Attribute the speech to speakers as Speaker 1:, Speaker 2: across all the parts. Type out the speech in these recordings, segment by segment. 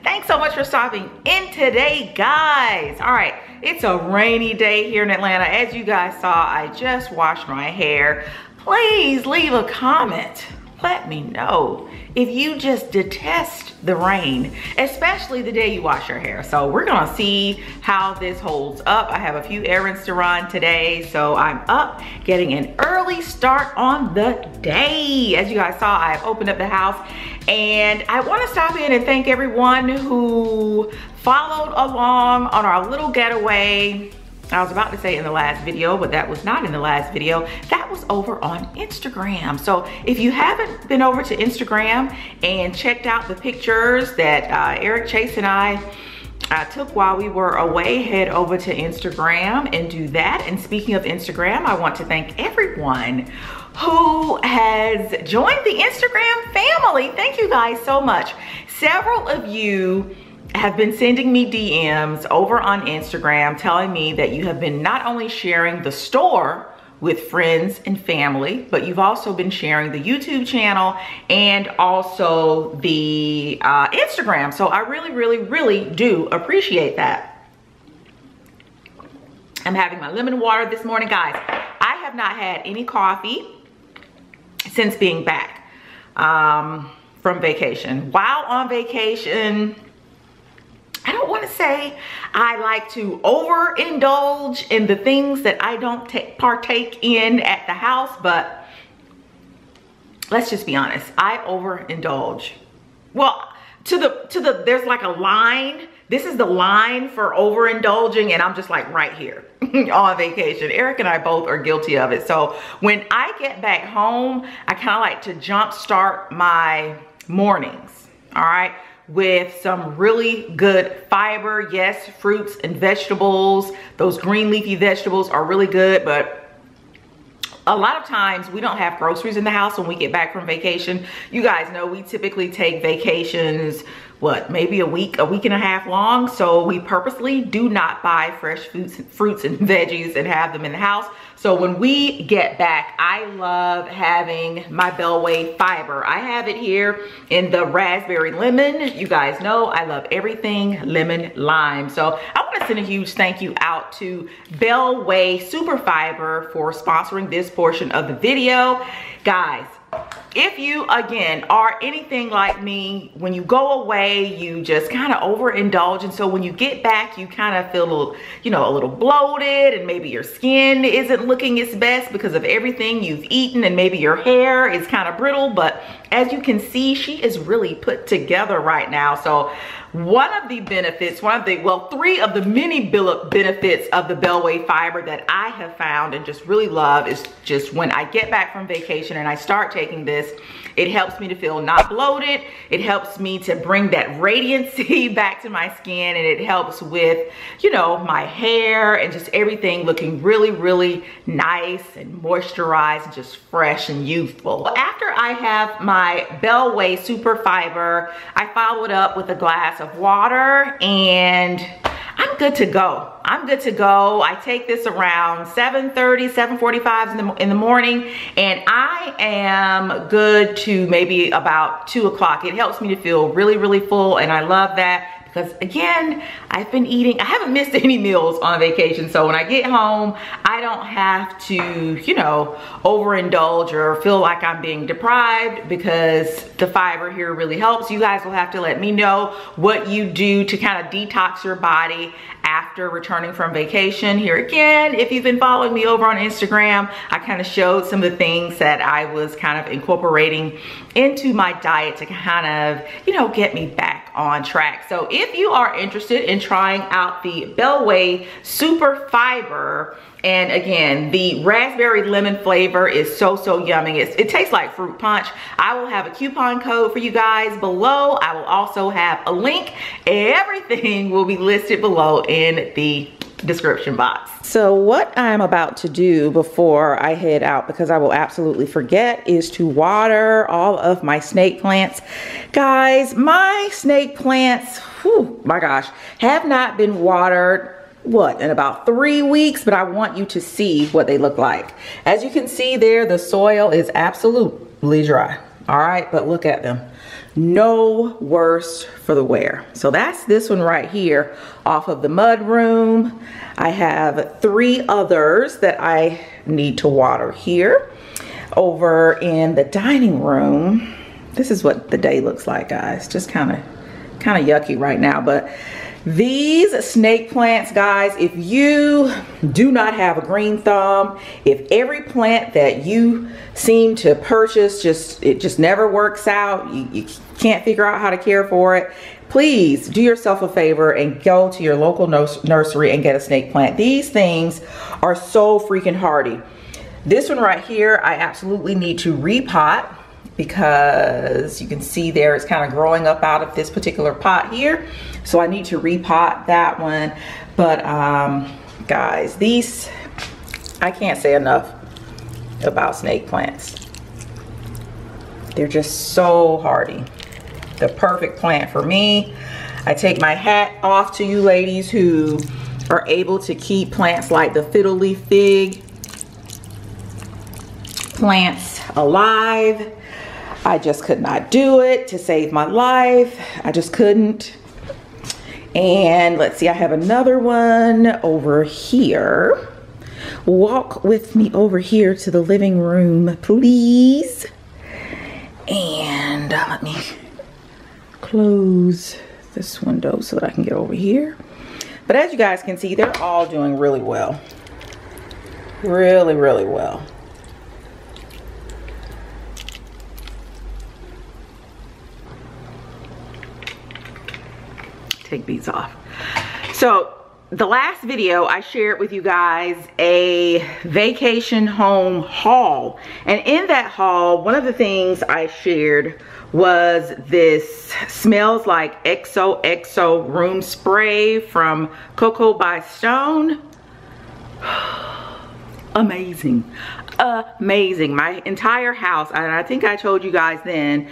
Speaker 1: Thanks so much for stopping in today, guys. All right, it's a rainy day here in Atlanta. As you guys saw, I just washed my hair. Please leave a comment. Let me know if you just detest the rain, especially the day you wash your hair. So we're gonna see how this holds up. I have a few errands to run today, so I'm up getting an early start on the day. As you guys saw, I've opened up the house, and I wanna stop in and thank everyone who followed along on our little getaway. I was about to say in the last video, but that was not in the last video. That was over on Instagram. So if you haven't been over to Instagram and checked out the pictures that Eric, Chase, and I took while we were away, head over to Instagram and do that. And speaking of Instagram, I want to thank everyone who has joined the Instagram family. Thank you guys so much. Several of you have been sending me DMs over on Instagram telling me that you have been not only sharing the store with friends and family, but you've also been sharing the YouTube channel and also the Instagram. So I really do appreciate that. I'm having my lemon water this morning, guys. I have not had any coffee since being back from vacation. While on vacation, I don't want to say I like to overindulge in the things that I don't partake in at the house, but let's just be honest, I overindulge. Well, there's like a line. This is the line for overindulging, and I'm just like right here on vacation. Eric and I both are guilty of it. So when I get back home, I kind of like to jumpstart my mornings, all right, with some really good fiber. Yes, fruits and vegetables. Those green leafy vegetables are really good, but a lot of times we don't have groceries in the house when we get back from vacation. You guys know we typically take vacations, what, maybe a week and a half long. So we purposely do not buy fresh fruits and veggies and have them in the house. So when we get back, I love having my BELLWAY fiber. I have it here in the raspberry lemon. You guys know I love everything lemon lime. So I want to send a huge thank you out to BELLWAY Super Fiber for sponsoring this portion of the video. Guys, if you, again, are anything like me, when you go away, you just kind of overindulge. And so when you get back, you kind of feel a little, you know, a little bloated, and maybe your skin isn't looking its best because of everything you've eaten, and maybe your hair is kind of brittle. But as you can see, she is really put together right now. So one of the benefits, three of the many benefits of the BELLWAY fiber that I have found and just really love is just when I get back from vacation and I start taking this, it helps me to feel not bloated. It helps me to bring that radiancy back to my skin, and it helps with, you know, my hair and just everything looking really nice and moisturized and just fresh and youthful. After I have my BELLWAY Super Fiber, I follow it up with a glass of water, and I'm good to go. I'm good to go. I take this around 7:30, 7:45 in the morning, and I am good to maybe about 2 o'clock. It helps me to feel really full, and I love that because, again, I've been eating. I haven't missed any meals on vacation, so when I get home, I don't have to, you know, overindulge or feel like I'm being deprived, because the fiber here really helps. You guys will have to let me know what you do to kind of detox your body after returning from vacation. Here again, if you've been following me over on Instagram, I kind of showed some of the things that I was kind of incorporating into my diet to kind of, you know, get me back on track. So if you are interested in trying out the BELLWAY Super Fiber, and again, the raspberry lemon flavor is so yummy. It tastes like fruit punch. I will have a coupon code for you guys below. I will also have a link. Everything will be listed below in the description box. So what I'm about to do before I head out, because I will absolutely forget, is to water all of my snake plants. Guys, my snake plants, whew, my gosh, have not been watered in about 3 weeks, but I want you to see what they look like. As you can see there, the soil is absolutely dry. All right, but look at them. no worse for the wear. So that's this one right here off of the mud room. I have 3 others that I need to water here. Over in the dining room, this is what the day looks like, guys. Just kind of yucky right now, but these snake plants, guys, if you do not have a green thumb, if every plant that you seem to purchase it just never works out, you can't figure out how to care for it, please do yourself a favor and go to your local nursery and get a snake plant. These things are so freaking hardy. This one right here, I absolutely need to repot, because you can see there it's kind of growing up out of this particular pot here. So I need to repot that one. But guys, these, I can't say enough about snake plants. They're just so hardy. The perfect plant for me. I take my hat off to you ladies who are able to keep plants like the fiddle leaf fig plants alive. I just could not do it to save my life. I just couldn't. And let's see, I have another one over here. Walk with me over here to the living room, please. And let me close this window so that I can get over here. But as you guys can see, they're all doing really well. Really, really well. Take these off. So the last video I shared with you guys a vacation home haul, and in that haul one of the things I shared was this smells like XOXO room spray from Coco by Stone. Amazing. Amazing. My entire house, and I think I told you guys then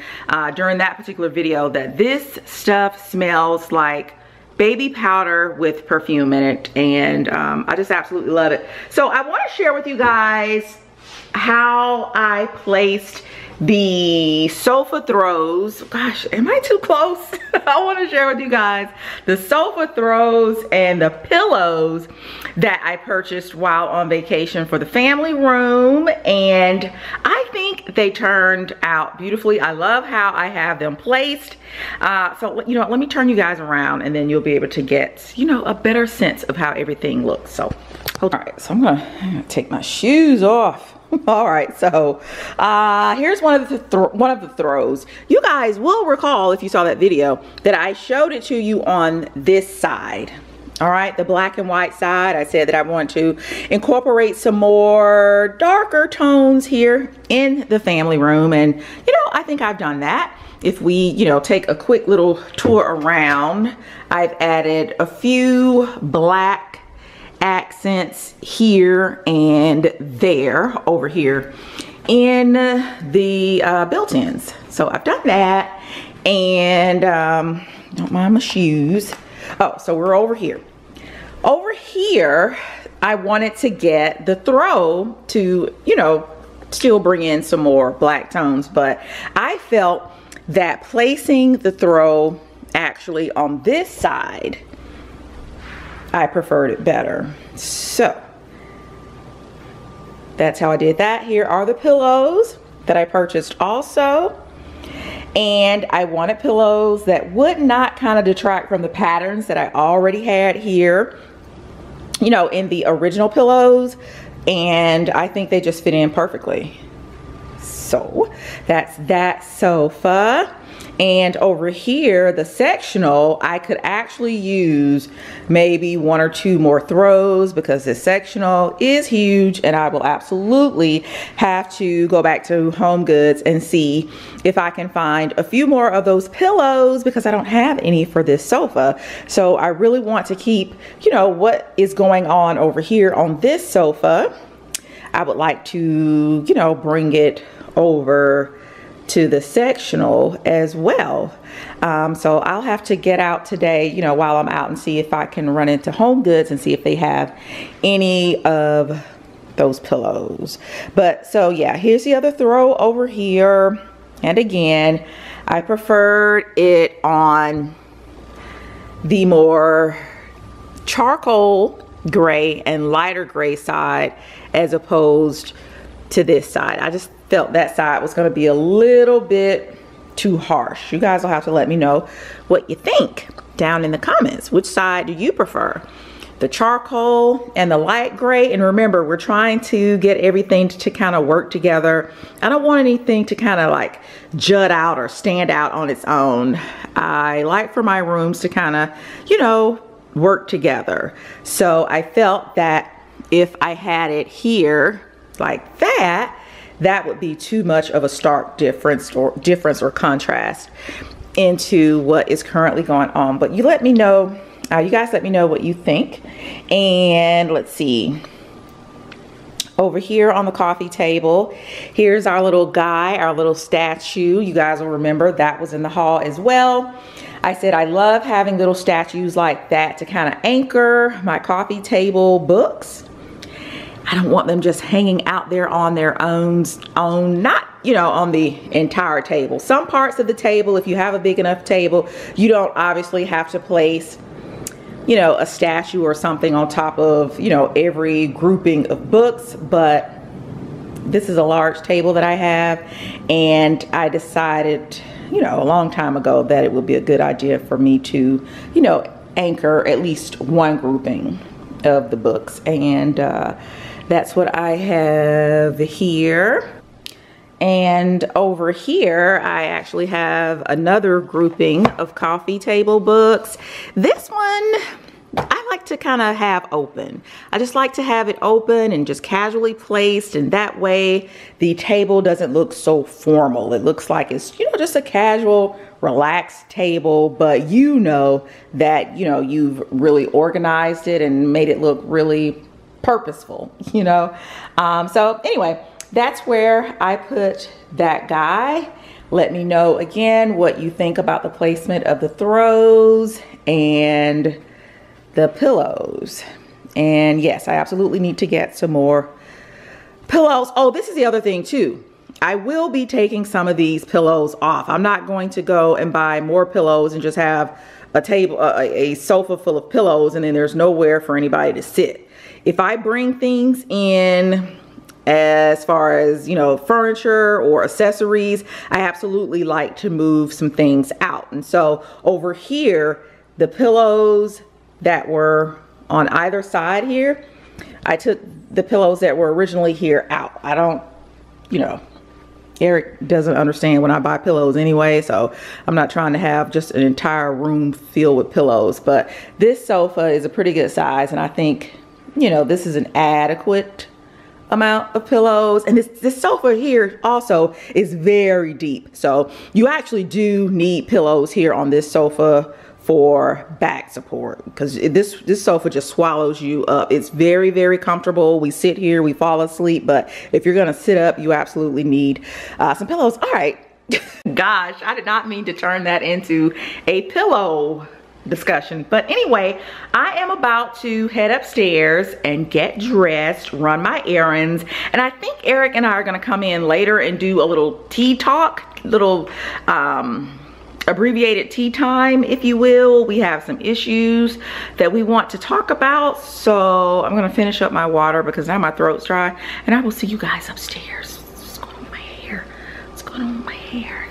Speaker 1: during that particular video that this stuff smells like baby powder with perfume in it, and I just absolutely love it. So I want to share with you guys how I placed the sofa throws. Gosh, am I too close? I want to share with you guys the sofa throws and the pillows that I purchased while on vacation for the family room, and I think they turned out beautifully. I love how I have them placed. So you know, let me turn you guys around and then you'll be able to get, you know, a better sense of how everything looks. So all right, so I'm gonna take my shoes off. All right, so here's one of the throws. You guys will recall, if you saw that video, that I showed it to you on this side. All right, the black and white side. I said that I want to incorporate some more darker tones here in the family room, and you know, I think I've done that. If we, you know, take a quick little tour around, I've added a few black accents here and there over here in the built-ins. So I've done that, and don't mind my shoes. Oh, so we're over here. Over here, I wanted to get the throw to, you know, still bring in some more black tones, but I felt that placing the throw actually on this side, I preferred it better. So that's how I did that. Here are the pillows that I purchased also. And I wanted pillows that would not kind of detract from the patterns that I already had here, you know, in the original pillows. And I think they just fit in perfectly. So that's that sofa. And over here, the sectional, I could actually use maybe 1 or 2 more throws because this sectional is huge, and I will absolutely have to go back to Home Goods and see if I can find a few more of those pillows because I don't have any for this sofa. So I really want to keep, you know, what is going on over here on this sofa. I would like to, you know, bring it over to the sectional as well. So I'll have to get out today, you know, while I'm out, and see if I can run into Home Goods and see if they have any of those pillows. But so yeah, here's the other throw over here, And again, I preferred it on the more charcoal gray and lighter gray side as opposed to this side. I just felt that side was going to be a little bit too harsh. You guys will have to let me know what you think down in the comments. Which side do you prefer? The charcoal and the light gray? And remember, we're trying to get everything to kind of work together. I don't want anything to kind of like jut out or stand out on its own. I like for my rooms to kind of, you know, work together. So I felt that if I had it here like that, that would be too much of a stark difference or contrast into what is currently going on. But you let me know, you guys let me know what you think. And let's see, over here on the coffee table, here's our little guy, our little statue. You guys will remember that was in the haul as well. I said I love having little statues like that to kind of anchor my coffee table books. I don't want them just hanging out there on their own, not, you know, on the entire table. Some parts of the table, if you have a big enough table, you don't obviously have to place, you know, a statue or something on top of, you know, every grouping of books. But this is a large table that I have, and I decided, you know, a long time ago that it would be a good idea for me to, you know, anchor at least one grouping of the books. And that's what I have here. And over here, I actually have another grouping of coffee table books. This one, I like to kind of have open. I just like to have it open and just casually placed, and that way the table doesn't look so formal. It looks like it's, you know, just a casual, relaxed table, but you know that, you know, you've really organized it and made it look really purposeful, you know. So anyway, that's where I put that guy. Let me know again what you think about the placement of the throws and the pillows. And yes, I absolutely need to get some more pillows. Oh, this is the other thing too. I will be taking some of these pillows off. I'm not going to go and buy more pillows and just have a table, a sofa full of pillows, and then there's nowhere for anybody to sit. If I bring things in as far as, you know, furniture or accessories, I absolutely like to move some things out. And so over here, the pillows that were on either side here, I took the pillows that were originally here out. I don't, you know, Eric doesn't understand when I buy pillows anyway, so I'm not trying to have just an entire room filled with pillows. But this sofa is a pretty good size, and I think, you know, this is an adequate amount of pillows. And this sofa here also is very deep, so you actually do need pillows here on this sofa for back support, because this sofa just swallows you up. It's very, very comfortable. We sit here, we fall asleep, but if you're gonna sit up, you absolutely need some pillows. All right. Gosh, I did not mean to turn that into a pillow discussion. But anyway, I am about to head upstairs and get dressed, run my errands, and I think Eric and I are gonna come in later and do a little tea talk, little abbreviated tea time, if you will. We have some issues that we want to talk about, so I'm gonna finish up my water because now my throat's dry, and I will see you guys upstairs. What's going on with my hair? What's going on with my hair?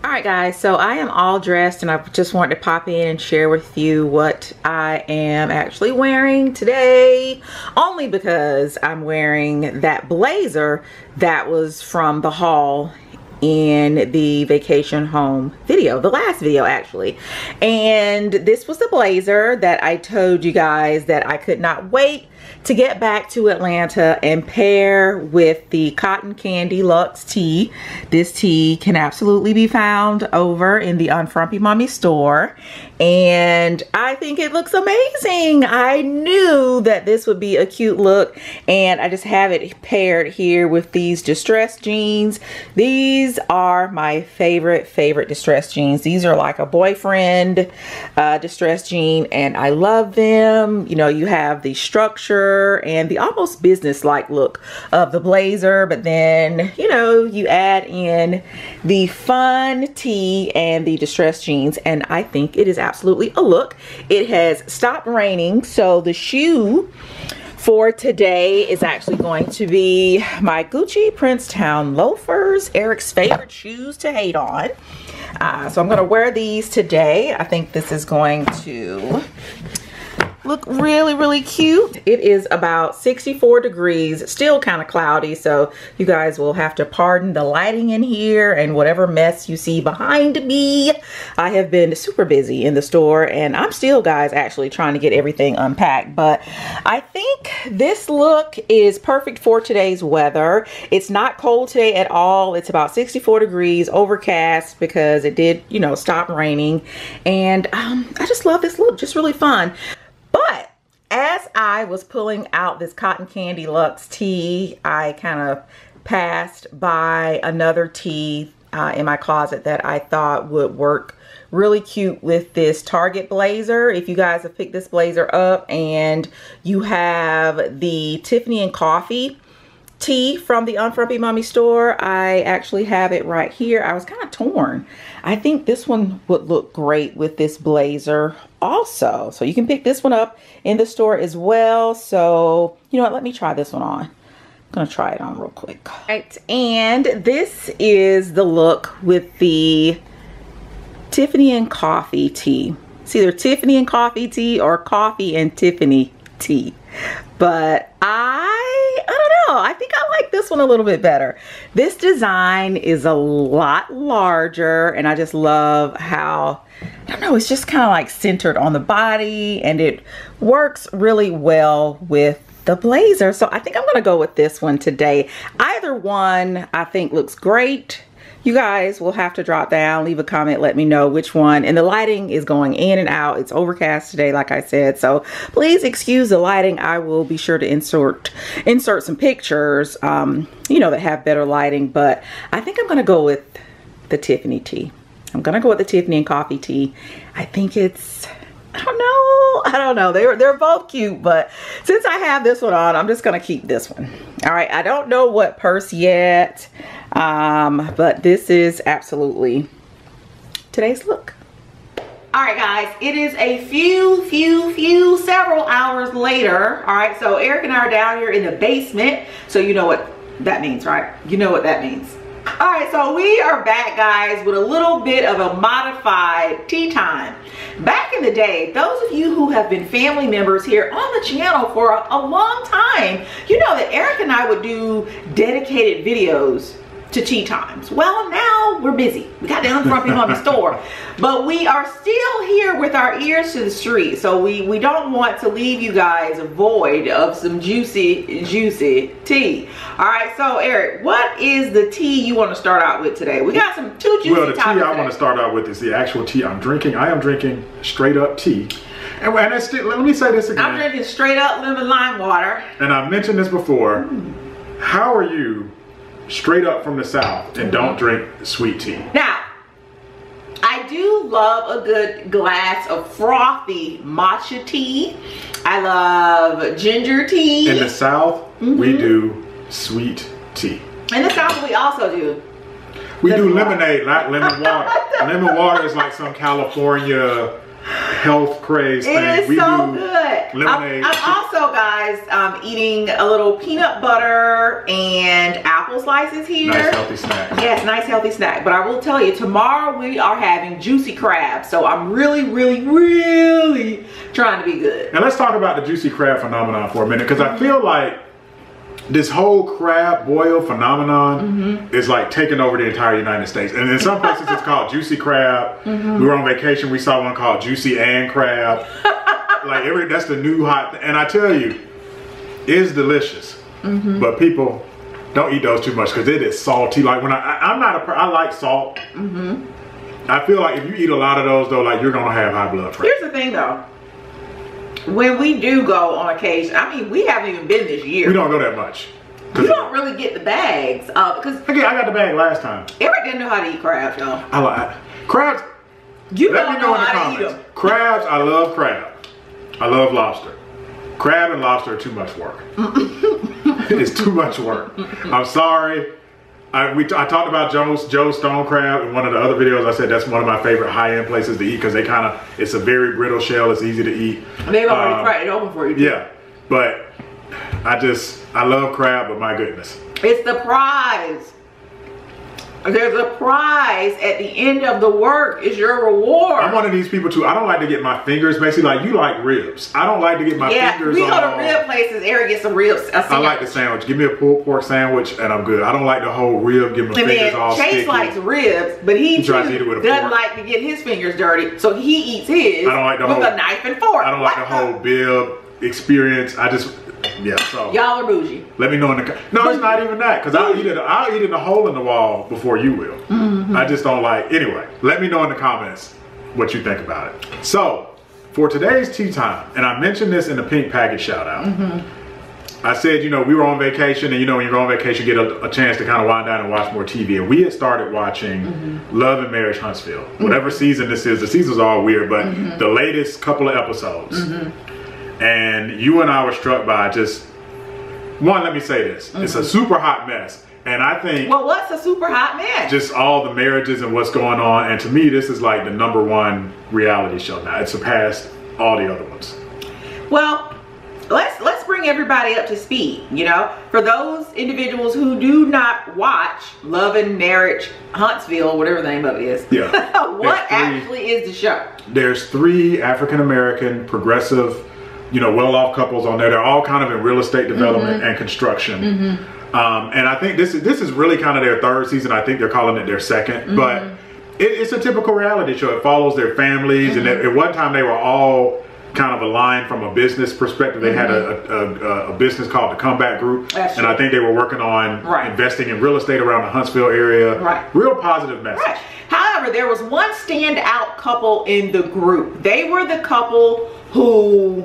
Speaker 1: All right, guys, so I am all dressed, and I just wanted to pop in and share with you what I am actually wearing today, only because I'm wearing that blazer that was from the haul in the vacation home video, the last video actually. And this was the blazer that I told you guys that I could not wait to get back to Atlanta and pair with the cotton candy luxe tee. This tee can absolutely be found over in the UNFRUMPYMOMMY store, and I think it looks amazing. I knew that this would be a cute look, and I just have it paired here with these distressed jeans. These are my favorite distressed jeans. These are like a boyfriend distressed jean, and I love them. You know, you have the structure texture and the almost business-like look of the blazer, but then, you know, you add in the fun tee and the distressed jeans, and I think it is absolutely a look. It has stopped raining, so the shoe for today is actually going to be my Gucci Princetown loafers, Eric's favorite shoes to hate on. So I'm gonna wear these today. I think this is going to look really, really cute. It is about 64 degrees, still kind of cloudy, so you guys will have to pardon the lighting in here and whatever mess you see behind me. I have been super busy in the store, and I'm still, guys, actually trying to get everything unpacked, but I think this look is perfect for today's weather. It's not cold today at all. It's about 64 degrees, overcast, because it did, you know, stop raining, and I just love this look, just really fun. But as I was pulling out this cotton candy luxe tee, I kind of passed by another tee in my closet that I thought would work really cute with this Target blazer. If you guys have picked this blazer up and you have the Tiffany and Coffee tee from the Unfrumpy store, I actually have it right here. I was kind of torn. I think this one would look great with this blazer also. So you can pick this one up in the store as well. So, you know what, let me try this one on. I'm gonna try it on real quick. All right, and this is the look with the Tiffany and Coffee tee. It's either Tiffany and Coffee tee or Coffee and Tiffany tee. But I don't know, I think I like this one a little bit better. This design is a lot larger, and I just love how, I don't know, it's just kind of like centered on the body, and it works really well with the blazer. So I think I'm gonna go with this one today. Either one I think looks great. You guys will have to drop down, leave a comment, let me know which one. And the lighting is going in and out. It's overcast today, like I said. So please excuse the lighting. I will be sure to insert some pictures, you know, that have better lighting. But I think I'm gonna go with the Tiffany tee. I'm gonna go with the Tiffany and Coffee tee. I think it's, I don't know. They're both cute, but since I have this one on, I'm just gonna keep this one. All right, I don't know what purse yet, but this is absolutely today's look. All right, guys, it is a several hours later. All right, so Eric and I are down here in the basement, so you know what that means, right? You know what that means. All right, so we are back, guys, with a little bit of a modified tea time. Back in the day, those of you who have been family members here on the channel for a long time, you know that Eric and I would do dedicated videos to tea times. Well, now we're busy. We got the UNFRUMPYMOMMY but we are still here with our ears to the street. So we don't want to leave you guys void of some juicy tea. All right, so Eric, what is the tea you want to start out with today? We got two juicy
Speaker 2: Well, the tea I want to start out with is the actual tea I'm drinking. I am drinking straight up tea. And let me say this again.
Speaker 1: I'm drinking straight up lemon lime water.
Speaker 2: And I've mentioned this before. How are you straight up from the South and don't drink sweet tea?
Speaker 1: Now, I do love a good glass of frothy matcha tea. I love ginger tea.
Speaker 2: In the South, we do sweet tea.
Speaker 1: In the South, we also do.
Speaker 2: We do lemonade, not lemon water. Lemon water is like some California health craze thing.
Speaker 1: It is so good.
Speaker 2: Lemonade.
Speaker 1: I'm also, guys, eating a little peanut butter and apple slices here.
Speaker 2: Nice healthy snack.
Speaker 1: Yes, nice healthy snack. But I will tell you, tomorrow we are having juicy crab. So I'm really trying to be good.
Speaker 2: And let's talk about the juicy crab phenomenon for a minute, because I feel like this whole crab boil phenomenon is like taking over the entire United States. And in some places it's called juicy crab. We were on vacation, we saw one called juicy and crab. Like that's the new hot thing. And I tell you, it's delicious. But people don't eat those too much because it is salty. Like when I like salt. I feel like if you eat a lot of those though, like you're gonna have high blood pressure.
Speaker 1: Here's the thing though. When we do go on occasion, I mean, we haven't even been this year.
Speaker 2: We don't go that much.
Speaker 1: You don't really get the bags. Because
Speaker 2: I got the bag last time.
Speaker 1: Eric didn't know how to eat crabs, y'all.
Speaker 2: I like crabs.
Speaker 1: You don't know how to eat them.
Speaker 2: Crabs, I love crab. I love lobster. Crab and lobster are too much work. It's too much work. I'm sorry. I talked about Joe's Stone Crab in one of the other videos. I said that's one of my favorite high-end places to eat because they kind of, it's a very brittle shell. It's easy to eat.
Speaker 1: They've already cracked it open for you.
Speaker 2: Yeah, but I love crab, but my goodness.
Speaker 1: It's the prize. There's a prize at the end of the work. Is your reward.
Speaker 2: I'm one of these people too. I don't like to get my fingers, basically like you like ribs. I don't like to get my fingers
Speaker 1: we go to rib places. Eric gets some ribs.
Speaker 2: I like the sandwich. Give me a pulled pork sandwich and I'm good. I don't like the whole rib. Give my fingers all sticky.
Speaker 1: Chase likes ribs, but he
Speaker 2: tries to eat it with a
Speaker 1: doesn't
Speaker 2: fork.
Speaker 1: like to get his fingers dirty, so he eats his
Speaker 2: I don't like the
Speaker 1: with
Speaker 2: whole,
Speaker 1: a knife and fork.
Speaker 2: I don't like the whole bib experience. Yeah, so
Speaker 1: y'all are bougie.
Speaker 2: Let me know in the no, it's not even that because I'll eat in a hole in the wall before you will. I just don't like. Anyway, let me know in the comments what you think about it. So for today's tea time, and I mentioned this in the pink package shout out. I said, you know, we were on vacation, and you know, when you're on vacation, you get a chance to kind of wind down and watch more TV. And we had started watching Love and Marriage Huntsville. Whatever season this is, the season's all weird, but the latest couple of episodes. And you and I were struck by just, one, let me say this. It's a super hot mess. And I think...
Speaker 1: Well, what's a super hot mess?
Speaker 2: Just all the marriages and what's going on. And to me, this is like the #1 reality show now. It surpassed all the other ones.
Speaker 1: Well, let's bring everybody up to speed, you know? For those individuals who do not watch Love and Marriage Huntsville, whatever the name of it is.
Speaker 2: Yeah.
Speaker 1: What actually is the show?
Speaker 2: There's 3 African-American progressive, you know, well-off couples on there. They're all kind of in real estate development and construction. And I think this is really kind of their 3rd season. I think they're calling it their 2nd, but it's a typical reality show. It follows their families, and at one time they were all kind of aligned from a business perspective. They had a business called the Comeback Group, and I think they were working on investing in real estate around the Huntsville area. Real positive message.
Speaker 1: However, there was one standout couple in the group. They were the couple who,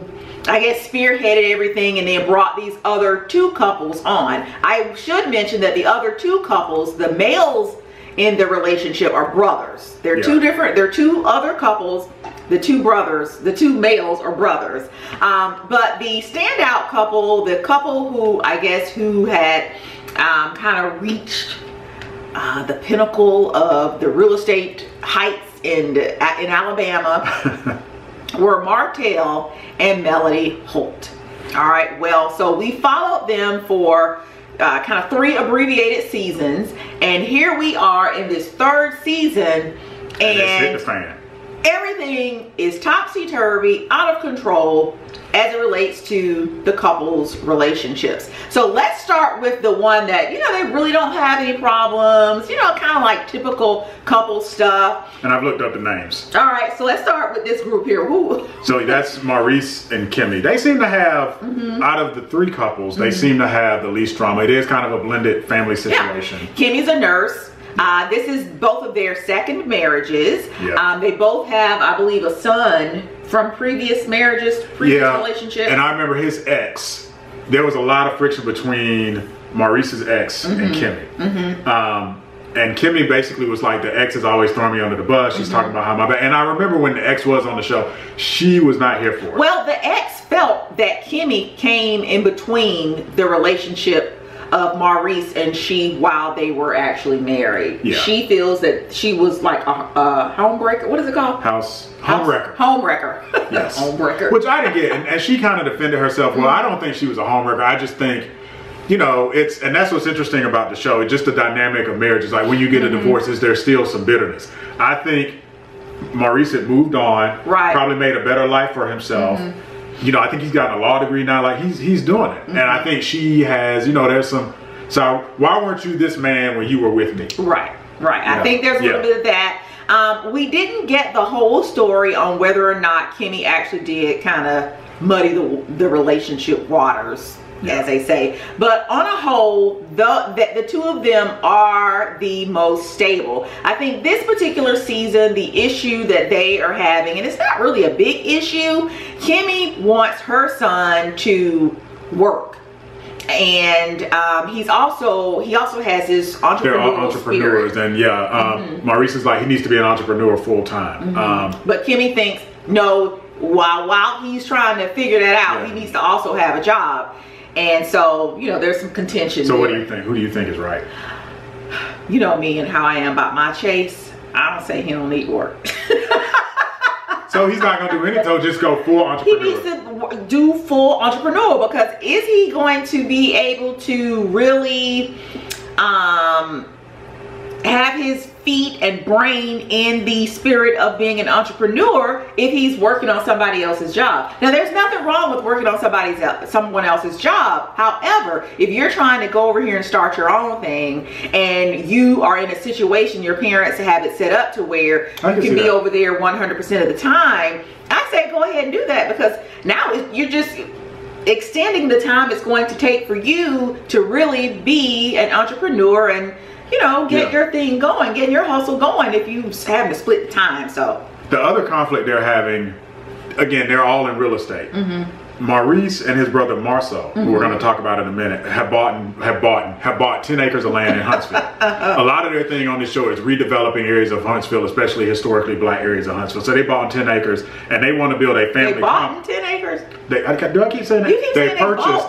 Speaker 1: I guess, spearheaded everything and then brought these other 2 couples on. I should mention that the other 2 couples, the males in the relationship, are brothers. They're 2 different, they're 2 other couples. The 2 brothers, the 2 males are brothers. But the standout couple, the couple who, I guess, who had kind of reached the pinnacle of the real estate heights in Alabama were Martell and Melody Holt. All right, well, so we followed them for kind of 3 abbreviated seasons, and here we are in this 3rd season, and
Speaker 2: it's hit the fan.
Speaker 1: Everything is topsy-turvy, out of control as it relates to the couple's relationships. So let's start with the one that, you know, they really don't have any problems, you know, kind of like typical couple stuff.
Speaker 2: And I've looked up the names.
Speaker 1: All right, so let's start with this group here. Who?
Speaker 2: So that's Maurice and Kimmy. They seem to have, out of the 3 couples, they seem to have the least drama. It is kind of a blended family situation.
Speaker 1: Yeah. Kimmy's a nurse. This is both of their 2nd marriages. They both have, I believe, a son from previous marriages, previous relationships.
Speaker 2: And I remember his ex. There was a lot of friction between Maurice's ex and Kimmy. And Kimmy basically was like, the ex is always throwing me under the bus. She's talking about how my bad. And I remember when the ex was on the show, she was not here for it.
Speaker 1: Well, the ex felt that Kimmy came in between the relationship of Maurice and she while they were actually married. She feels that she was like a homebreaker. What is it called?
Speaker 2: Homewrecker.
Speaker 1: Homewrecker.
Speaker 2: Yes.
Speaker 1: Homewrecker.
Speaker 2: Which I didn't get. And she kind of defended herself. Well, I don't think she was a homewrecker. I just think, you know, and that's what's interesting about the show. It's just the dynamic of marriage. It's like when you get a divorce, there's still some bitterness. I think Maurice had moved on, probably made a better life for himself. You know, I think he's gotten a law degree now. Like he's doing it, and I think she has. You know, there's some. So why weren't you this man when you were with me? Right.
Speaker 1: I think there's a little bit of that. We didn't get the whole story on whether or not Kimmy actually did kind of muddy the relationship waters, as they say. But on a whole, the 2 of them are the most stable. I think this particular season, the issue that they are having, and it's not really a big issue, Kimmy wants her son to work. And he also has his entrepreneurial
Speaker 2: They're all entrepreneurs,
Speaker 1: spirit.
Speaker 2: And Maurice is like, he needs to be an entrepreneur full time.
Speaker 1: But Kimmy thinks, no, while he's trying to figure that out, he needs to also have a job. And so, you know, there's some contention.
Speaker 2: So what do you think? Who do you think is right?
Speaker 1: You know me and how I am about my Chase. I don't say he don't need work.
Speaker 2: So he's not gonna do anything, so just go full entrepreneur.
Speaker 1: He needs to do full entrepreneur, because is he going to be able to really have his feet and brain in the spirit of being an entrepreneur if he's working on somebody else's job? Now, there's nothing wrong with working on someone else's job. However, if you're trying to go over here and start your own thing, and you are in a situation, your parents have it set up to where you can be over there 100% of the time, I say go ahead and do that, because now you're just extending the time it's going to take for you to really be an entrepreneur and, you know, get your thing going, get your hustle going, if you having to split the time. So
Speaker 2: the other conflict they're having, again, they're all in real estate. Maurice and his brother Marceau, who we're going to talk about in a minute, have bought 10 acres of land in Huntsville. A lot of their thing on this show is redeveloping areas of Huntsville, especially historically black areas of Huntsville. So they bought 10 acres, and they want to build a family.
Speaker 1: They bought 10 acres.
Speaker 2: Do I keep saying that?
Speaker 1: You keep saying
Speaker 2: they purchased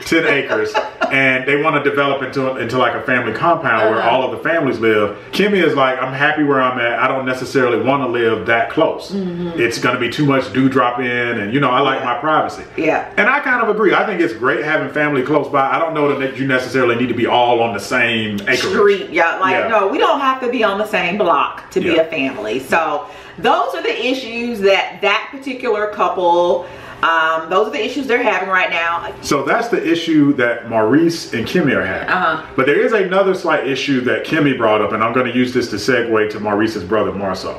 Speaker 2: 10 acres, and they want to develop into like a family compound where all of the families live. Kimmy is like, I'm happy where I'm at. I don't necessarily want to live that close. It's going to be too much dewdrop in, and you know, I like my privacy. And I kind of agree. I think it's great having family close by. I don't know that you necessarily need to be all on the same acreage. Street.
Speaker 1: No, we don't have to be on the same block to be a family. So those are the issues that particular couple, those are the issues they're having right now. So
Speaker 2: that's the issue that Maurice and Kimmy are having. But there is another slight issue that Kimmy brought up, and I'm going to use this to segue to Maurice's brother Marceau.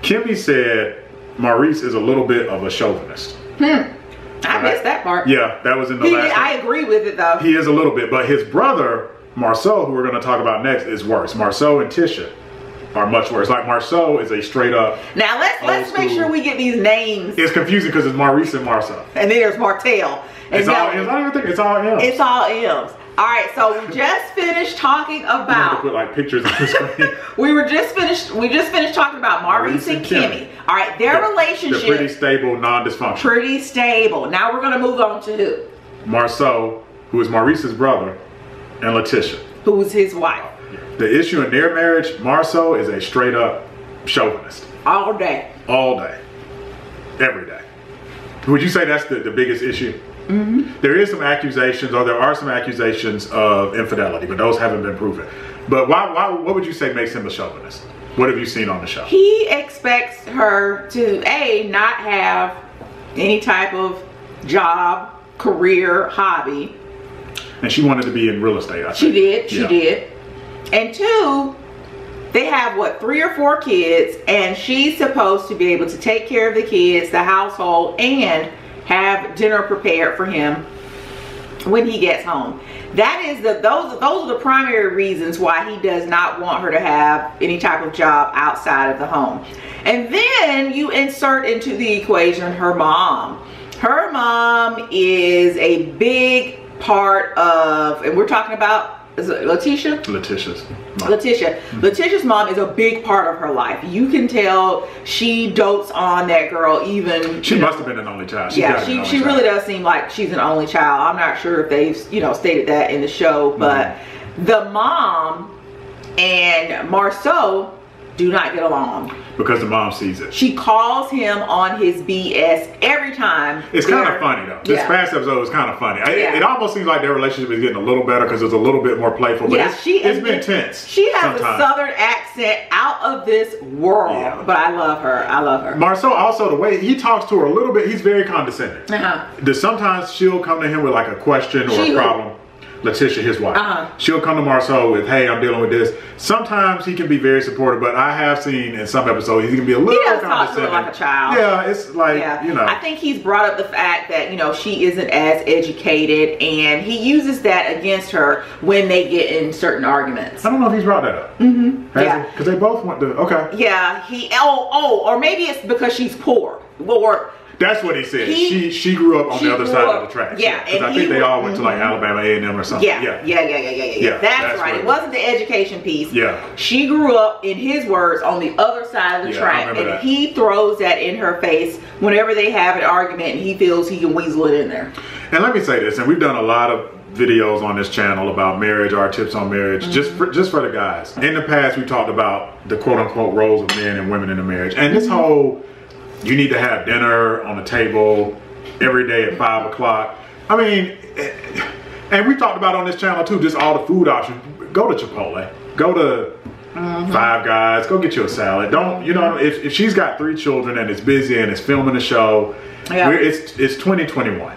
Speaker 2: Kimmy said Maurice is a little bit of a chauvinist.
Speaker 1: I missed that part.
Speaker 2: Yeah, that was in the last one.
Speaker 1: I agree with it though.
Speaker 2: He is a little bit, but his brother Marceau, who we're going to talk about next, is worse. Marceau and Tisha are much worse. Like Marceau is a straight up.
Speaker 1: Now let's make sure we get these names.
Speaker 2: It's confusing because it's Maurice and Marceau.
Speaker 1: And then there's Martell.
Speaker 2: It's all M's. I don't even think it's all M's.
Speaker 1: It's all M's. All right, so we just finished talking about.
Speaker 2: You have to put like pictures on the screen.
Speaker 1: We just finished talking about Maurice and Kimmy. All right, their relationship.
Speaker 2: They're pretty stable, non-dysfunctional.
Speaker 1: Pretty stable. Now we're gonna move on to who?
Speaker 2: Marceau, who is Maurice's brother, and Letitia,
Speaker 1: who's his wife.
Speaker 2: The issue in their marriage, Marceau is a straight up chauvinist.
Speaker 1: All day.
Speaker 2: All day. Every day. Would you say that's the biggest issue? There is some accusations, or there are some accusations of infidelity, but those haven't been proven. But what would you say makes him a chauvinist? What have you seen on the show? He
Speaker 1: expects her to, not have any type of job, career, hobby.
Speaker 2: And she wanted to be in real estate, I think.
Speaker 1: She did. And two, they have what, 3 or 4 kids, and she's supposed to be able to take care of the kids, the household, and have dinner prepared for him when he gets home. Those are the primary reasons why he does not want her to have any type of job outside of the home. And then you insert into the equation her mom. Her mom is a big part of, and we're talking about, is it Letitia?
Speaker 2: Letitia's mom.
Speaker 1: Letitia's mom is a big part of her life. You can tell she dotes on that girl. Even
Speaker 2: she must have been an only child.
Speaker 1: She really does seem like she's an only child. I'm not sure if they've stated that in the show, but the mom and Marceau do not get along.
Speaker 2: Because the mom sees it.
Speaker 1: She calls him on his BS every time.
Speaker 2: It's kind of funny though. This past episode was kind of funny. It almost seems like their relationship is getting a little better because it's a little bit more playful. But it's been tense.
Speaker 1: She has a southern accent out of this world. But I love her. I love her.
Speaker 2: Marceau also, the way he talks to her a little bit, he's very condescending. Sometimes she'll come to him with like a question or a problem. Letitia, his wife. She'll come to Marceau with, hey, I'm dealing with this. Sometimes he can be very supportive, but I have seen in some episodes he can be a little condescending. He does talk to her like a child. Yeah, it's like,
Speaker 1: I think he's brought up the fact that, she isn't as educated, and he uses that against her when they get in certain arguments.
Speaker 2: I don't know if he's brought that up. Because they both went to,
Speaker 1: or maybe it's because she's poor. Or
Speaker 2: That's what he said. She grew up on the other side of the tracks.
Speaker 1: Yeah,
Speaker 2: because I think they all went to like Alabama A&M or something.
Speaker 1: Yeah. That's right. It wasn't the education piece.
Speaker 2: Yeah.
Speaker 1: She grew up, in his words, on the other side of the track, and he throws that in her face whenever they have an argument, and he feels he can weasel it in there. And
Speaker 2: let me say this, and we've done a lot of videos on this channel about marriage, our tips on marriage, just for the guys. In the past, we talked about the quote-unquote roles of men and women in a marriage, and this whole, you need to have dinner on the table every day at 5 o'clock. I mean, and we talked about on this channel too, just all the food options. Go to Chipotle, go to Five Guys, go get you a salad. Don't, you know, if she's got 3 children and it's busy and it's filming a show, it's 2021.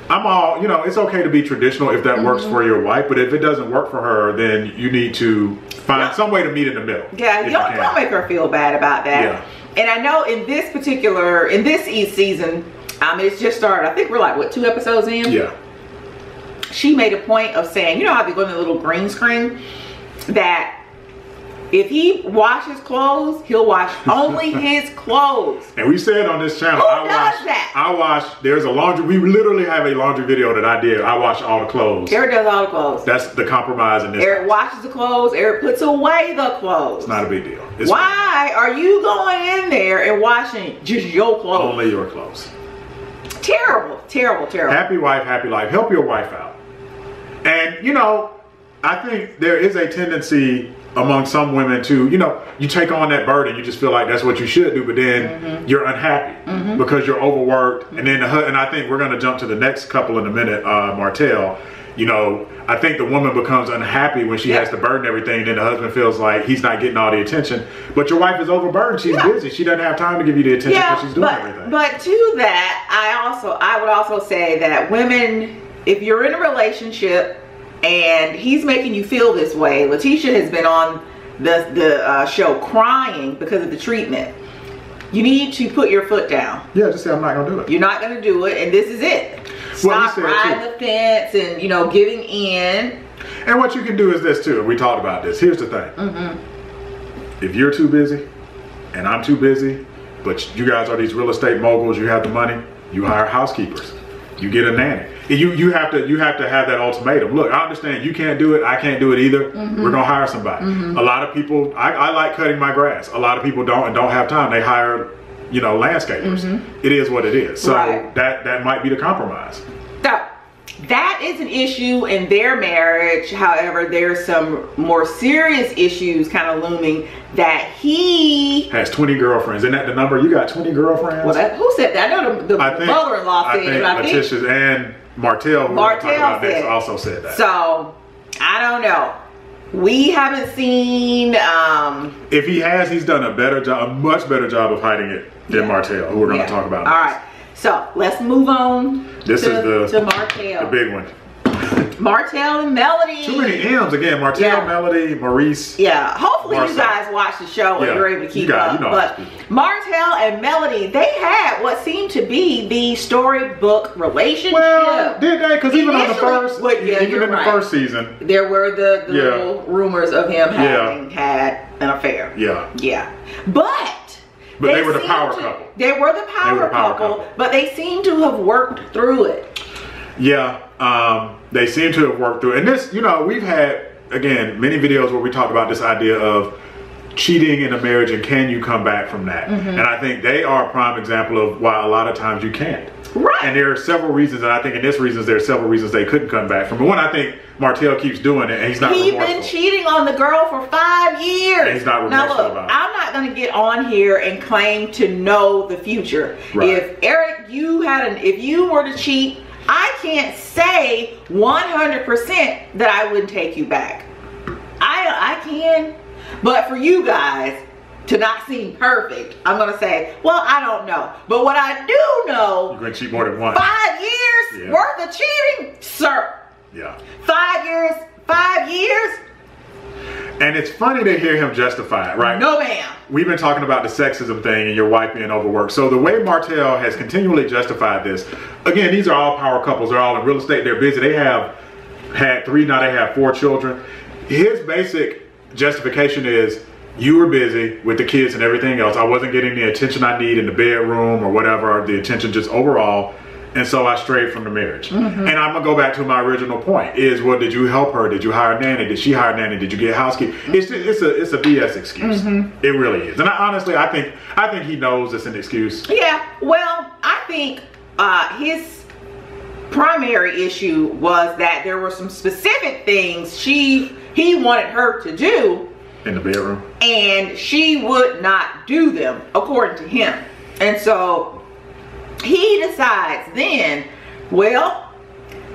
Speaker 2: I'm all, you know, it's okay to be traditional if that works for your wife, but if it doesn't work for her, then you need to find some way to meet in the middle.
Speaker 1: Yeah, don't make her feel bad about that. Yeah. And I know in this season, it's just started. I think we're like, what, 2 episodes in?
Speaker 2: Yeah.
Speaker 1: She made a point of saying, you know how they go in the little green screen? That if he washes clothes, he'll wash only his clothes.
Speaker 2: And we said on this channel,
Speaker 1: I
Speaker 2: wash, there's a laundry, we literally have a laundry video that I did. I wash all the clothes.
Speaker 1: Eric does all the clothes.
Speaker 2: That's the compromise in this.
Speaker 1: Eric washes the clothes, Eric puts away the clothes.
Speaker 2: It's not a big deal.
Speaker 1: Why are you going in there and washing just your clothes?
Speaker 2: Only your clothes.
Speaker 1: Terrible, terrible, terrible.
Speaker 2: Happy wife, happy life. Help your wife out. And, you know, I think there is a tendency among some women to, you know, you take on that burden, you just feel like that's what you should do, but then you're unhappy because you're overworked. And then and I think we're going to jump to the next couple in a minute, Martell. You know, I think the woman becomes unhappy when she has to burden everything, and then the husband feels like he's not getting all the attention. But your wife is overburdened. She's busy. She doesn't have time to give you the attention because she's doing everything.
Speaker 1: But to that, I would also say that women, if you're in a relationship and he's making you feel this way, Letitia has been on the show crying because of the treatment. You need to put your foot down.
Speaker 2: Yeah, just say, I'm not going to do it.
Speaker 1: You're not going to do it, and this is it. Stop riding the fence and, you know, giving in.
Speaker 2: And what you can do is this too, and we talked about this. Here's the thing. If you're too busy and I'm too busy, but you guys are these real estate moguls, you have the money, you hire housekeepers, you get a nanny. You have to have that ultimatum. Look, I understand you can't do it, I can't do it either. We're gonna hire somebody. A lot of people, I like cutting my grass. A lot of people don't have time. They hire, you know, landscapers. It is what it is. So that might be the compromise.
Speaker 1: So that is an issue in their marriage. However, there's some more serious issues kind of looming that he
Speaker 2: has 20 girlfriends. Isn't that the number? You got 20 girlfriends?
Speaker 1: Well, who said that? I know the mother-in-law said it.
Speaker 2: I think Letitia's and Martell, who we're talking about next, also said that.
Speaker 1: So I don't know. We haven't seen.
Speaker 2: If he has, he's done a better job, a much better job of hiding it than Martell, who we're going to talk about next.
Speaker 1: All right. So let's move on to
Speaker 2: the
Speaker 1: Martell.
Speaker 2: big one.
Speaker 1: Martell and Melody.
Speaker 2: Too many M's again. Martell, Melody, Maurice.
Speaker 1: Yeah. Hopefully you guys watch the show and you're able to keep up. But Martell and Melody, they had what seemed to be the storybook relationship.
Speaker 2: Well, did they? Because even on the first, even in the first season,
Speaker 1: there were the little rumors of him having had an affair.
Speaker 2: Yeah.
Speaker 1: Yeah. But
Speaker 2: they were the power couple.
Speaker 1: They were the power couple, but they seem to have worked through it.
Speaker 2: Yeah, they seem to have worked through it. And this, you know, we've had, again, many videos where we talked about this idea of cheating in a marriage and can you come back from that. And I think they are a prime example of why a lot of times you can't.
Speaker 1: Right.
Speaker 2: And there are several reasons, and I think in this reasons, there are several reasons they couldn't come back from it. One, I think Martell keeps doing it and he's not remorseful.
Speaker 1: He's been cheating on the girl for 5 years.
Speaker 2: And he's not remorseful about it.
Speaker 1: I'm not going to get on here and claim to know the future.
Speaker 2: Right.
Speaker 1: If Eric, if you were to cheat, I can't say 100% that I wouldn't take you back. I can, but for you guys to not seem perfect, I'm gonna say, well, I don't know. But what I do know,
Speaker 2: you're gonna cheat more than once.
Speaker 1: 5 years worth of cheating, sir.
Speaker 2: Yeah.
Speaker 1: 5 years, 5 years.
Speaker 2: And it's funny to hear him justify it, right?
Speaker 1: No, ma'am.
Speaker 2: We've been talking about the sexism thing and your wife being overworked. So the way Martell has continually justified this, again, these are all power couples. They're all in real estate. They're busy. They have had 3, now they have 4 children. His basic justification is, you were busy with the kids and everything else. I wasn't getting the attention I need in the bedroom or whatever, or the attention just overall. And so I strayed from the marriage. And I'm gonna go back to my original point is, well, did you help her? Did you hire a nanny? Did she hire a nanny? Did you get housekeeping? It's a BS excuse. It really is. And honestly, I think he knows it's an excuse.
Speaker 1: Yeah, well, I think his primary issue was that there were some specific things he wanted her to do
Speaker 2: in the bedroom,
Speaker 1: and she would not do them according to him. And so he decides then, well,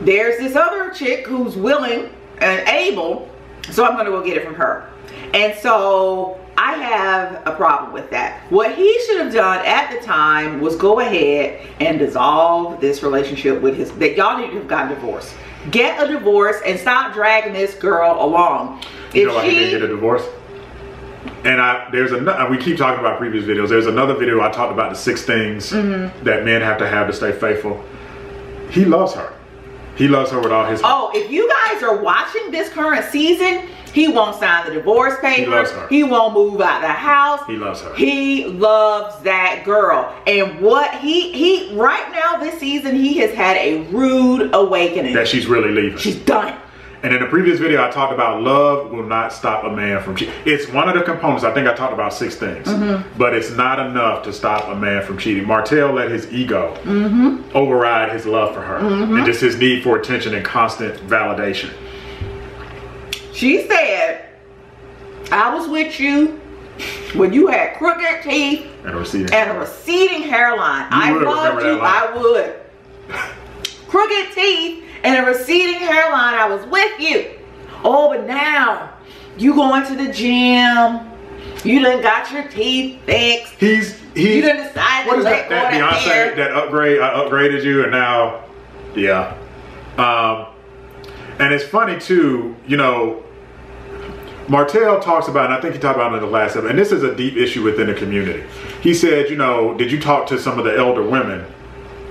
Speaker 1: there's this other chick who's willing and able, so I'm gonna go get it from her. And so I have a problem with that. What he should have done at the time was go ahead and dissolve this relationship with that y'all need to have gotten divorced. Get a divorce and stop dragging this girl along.
Speaker 2: You know why he didn't get a divorce? And we keep talking about previous videos. There's another video I talked about the 6 things that men have to stay faithful. He loves her. He loves her with all his heart.
Speaker 1: Oh, if you guys are watching this current season, he won't sign the divorce papers.
Speaker 2: He loves her.
Speaker 1: He won't move out of the house.
Speaker 2: He loves her.
Speaker 1: He loves that girl. And what he right now this season, he has had a rude awakening.
Speaker 2: That she's really leaving.
Speaker 1: She's done.
Speaker 2: And in the previous video, I talked about love will not stop a man from cheating. It's one of the components. I think I talked about 6 things. But it's not enough to stop a man from cheating. Martell let his ego override his love for her. And just his need for attention and constant validation.
Speaker 1: She said, I was with you when you had crooked teeth and a receding hairline. I loved you, I would. Crooked teeth and a receding hairline, I was with you. Oh, but now you going to the gym. You done got your teeth fixed. You done decided to let go of that hair.
Speaker 2: That upgrade, I upgraded you, and now, yeah. And it's funny too, you know, Martell talks about, and I think he talked about it in the last episode, and this is a deep issue within the community. He said, you know, did you talk to some of the elder women?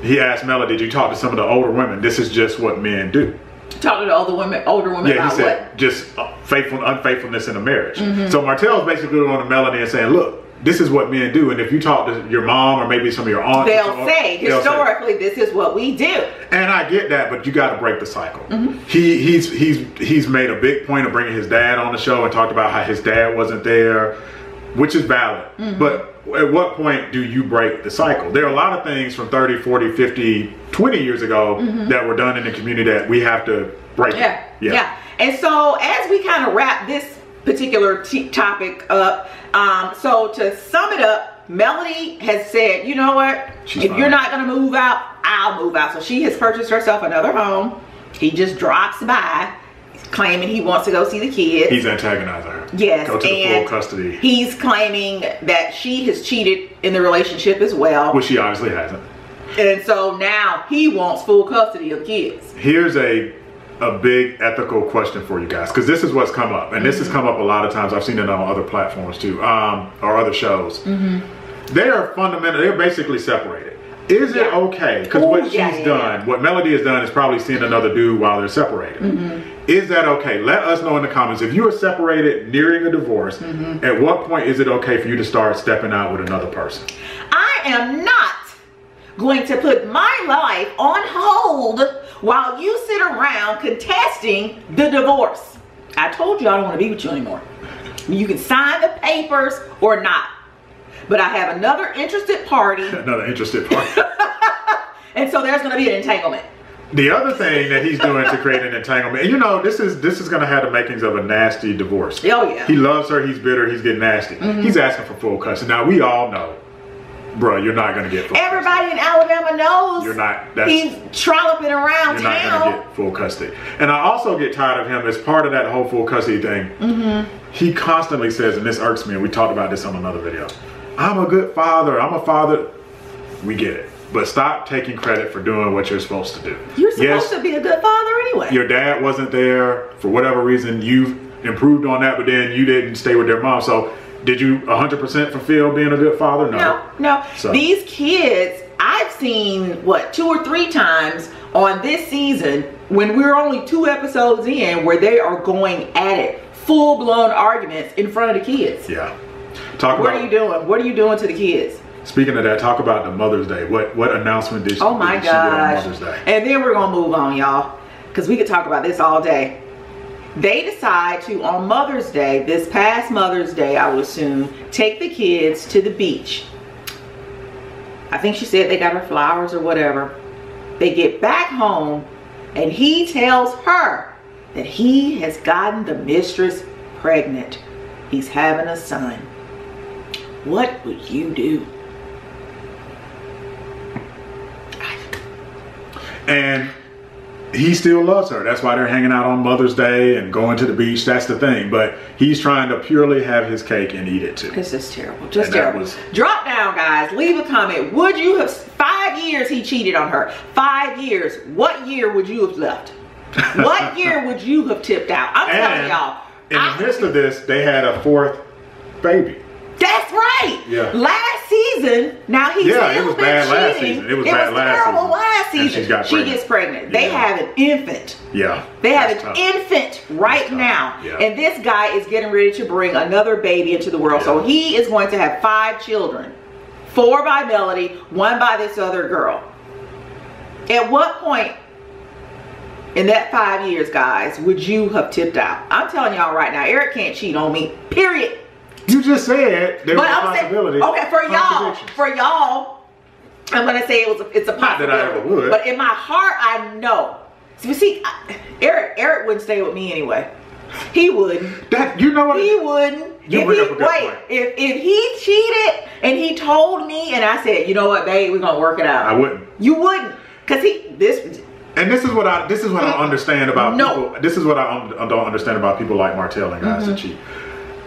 Speaker 2: He asked Mela, did you talk to some of the older women? This is just what men do.
Speaker 1: Talk to the older women
Speaker 2: yeah,
Speaker 1: about
Speaker 2: he said,
Speaker 1: what?
Speaker 2: just unfaithfulness in a marriage. So Martell's basically going to Melanie and saying, look, this is what men do. And if you talk to your mom or maybe some of your aunts,
Speaker 1: they'll say, historically, this is what we do.
Speaker 2: And I get that, but you got to break the cycle. He's made a big point of bringing his dad on the show and talked about how his dad wasn't there, which is valid. But at what point do you break the cycle? There are a lot of things from 30, 40, 50, 20 years ago that were done in the community that we have to break.
Speaker 1: Yeah. And so as we kind of wrap this particular topic up, so to sum it up, Melody has said, you know what? If you're not going to move out, I'll move out. So she has purchased herself another home. He just drops by, claiming he wants to go see the kids.
Speaker 2: He's antagonizing her.
Speaker 1: Yes.
Speaker 2: Go to the full custody.
Speaker 1: He's claiming that she has cheated in the relationship as well.
Speaker 2: Which she obviously hasn't.
Speaker 1: And so now he wants full custody of kids.
Speaker 2: Here's a big ethical question for you guys, because this is what's come up. And this has come up a lot of times. I've seen it on other platforms too, or other shows. They are fundamentally, they're basically separated. Is it okay? Because what she's done, what Melody has done is probably seeing another dude while they're separated. Is that okay? Let us know in the comments. If you are separated, nearing a divorce, at what point is it okay for you to start stepping out with another person?
Speaker 1: I am not going to put my life on hold while you sit around contesting the divorce. I told you I don't want to be with you anymore. You can sign the papers or not. But I have another interested party.
Speaker 2: Another interested party.
Speaker 1: And so there's going to be an entanglement.
Speaker 2: The other thing that he's doing to create an entanglement, and you know, this is going to have the makings of a nasty divorce.
Speaker 1: Oh yeah.
Speaker 2: He loves her. He's bitter. He's getting nasty. He's asking for full custody. Now we all know, bro, you're not going to get full custody.
Speaker 1: Everybody in Alabama knows.
Speaker 2: You're not.
Speaker 1: He's trolloping around town.
Speaker 2: You're not going to get full custody. And I also get tired of him as part of that whole full custody thing. He constantly says, and this irks me, and we talked about this on another video, I'm a good father. I'm a father. We get it. But stop taking credit for doing what you're supposed to do.
Speaker 1: You're supposed to be a good father anyway.
Speaker 2: Your dad wasn't there for whatever reason. You've improved on that, but then you didn't stay with their mom. So did you 100% fulfill being a good father? No.
Speaker 1: No. So. These kids, I've seen, what, 2 or 3 times on this season when we're only 2 episodes in where they are going at it, full-blown arguments in front of the kids.
Speaker 2: Yeah.
Speaker 1: What are you doing? What are you doing to the kids?
Speaker 2: Speaking of that, talk about the Mother's Day. What announcement did she,
Speaker 1: oh my
Speaker 2: did she get on
Speaker 1: gosh.
Speaker 2: Mother's Day?
Speaker 1: And then we're gonna move on, y'all, because we could talk about this all day. They decide to, on Mother's Day, this past Mother's Day, I would assume, take the kids to the beach. I think she said they got her flowers or whatever. They get back home and he tells her that he has gotten the mistress pregnant. He's having a son. What would you do?
Speaker 2: And he still loves her. That's why they're hanging out on Mother's Day and going to the beach. That's the thing. But he's trying to purely have his cake and eat it too.
Speaker 1: This is terrible. Just terrible. Drop down, guys. Leave a comment. Would you have, 5 years he cheated on her. 5 years. What year would you have left? What year would you have tipped out? I'm telling y'all.
Speaker 2: In the midst of this, they had a 4th baby.
Speaker 1: That's right.
Speaker 2: Yeah.
Speaker 1: Last season, now he's still
Speaker 2: it was
Speaker 1: been
Speaker 2: bad
Speaker 1: cheating.
Speaker 2: last season. It was bad
Speaker 1: terrible
Speaker 2: last season.
Speaker 1: She gets pregnant. They have an infant.
Speaker 2: Yeah.
Speaker 1: They have an infant right now.
Speaker 2: Yeah.
Speaker 1: And this guy is getting ready to bring another baby into the world. So he is going to have 5 children. 4 by Melody, 1 by this other girl. At what point in that 5 years, guys, would you have tipped out? I'm telling y'all right now, Eric can't cheat on me, period.
Speaker 2: You just said there was a possibility.
Speaker 1: Okay, for y'all, I'm gonna say it's a possibility.
Speaker 2: Not that I ever would.
Speaker 1: But in my heart, I know. So see, Eric wouldn't stay with me anyway. He wouldn't.
Speaker 2: You know what?
Speaker 1: He wouldn't. If he cheated and he told me and I said, you know what, babe, we're gonna work it out.
Speaker 2: I wouldn't.
Speaker 1: You wouldn't, cause
Speaker 2: And this is what I don't understand about people. This is what I don't understand about people like Martell and guys that cheat.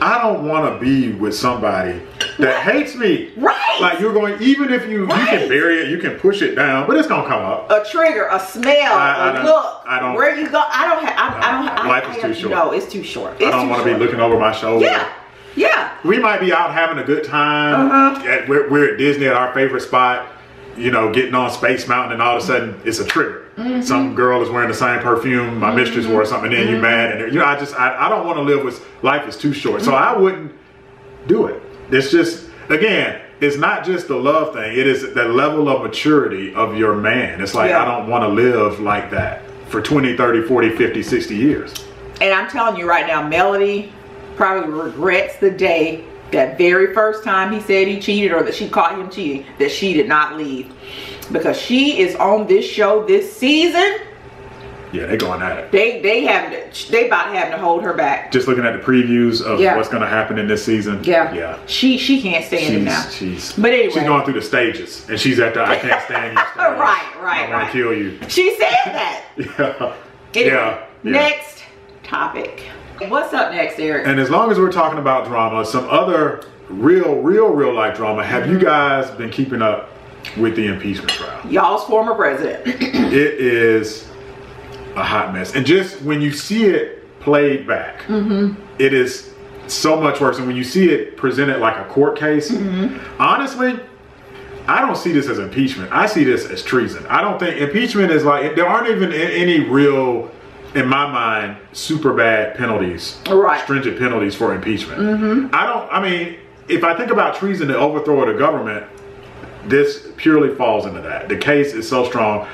Speaker 2: I don't want to be with somebody that hates me. Right. Like you're going, even if you can bury it, you can push it down, but it's gonna come up.
Speaker 1: A trigger, a smell, a look. Where you go? I don't have.
Speaker 2: Life is too short.
Speaker 1: No, it's too short.
Speaker 2: I don't want to be looking over my shoulder.
Speaker 1: Yeah. Yeah.
Speaker 2: We might be out having a good time. We're at Disney at our favorite spot. You know, getting on Space Mountain, and all of a sudden it's a trigger. Some girl is wearing the same perfume my mistress wore, or something, and then you're mad, and you know, I don't want to live with, life is too short, so I wouldn't do it. It's just, again, it's not just the love thing, it is the level of maturity of your man. It's like, I don't want to live like that for 20, 30, 40, 50, 60 years. And
Speaker 1: I'm telling you right now, Melody probably regrets the day, that very first time he said he cheated, or that she caught him cheating, that she did not leave. Because she is on this show this season. Yeah, they going at it. They about having to hold her back. Just looking at the previews of what's going to happen in this season. Yeah. She can't stand it now. But anyway, she's going through the stages, and she's at the I can't stand you stage. Right. I want to kill you. She said that. Anyway, next topic. What's up next, Eric? And as long as we're talking about drama, some other real life drama. Have you guys been keeping up with the impeachment trial? Y'all's former president. It is a hot mess. And just when you see it played back, it is so much worse. And when you see it presented like a court case, honestly, I don't see this as impeachment. I see this as treason. I don't think impeachment is like, there aren't even any real, in my mind, super bad penalties, stringent penalties for impeachment. I mean, if I think about treason, the overthrow of the government, this purely falls into that. The case is so strong.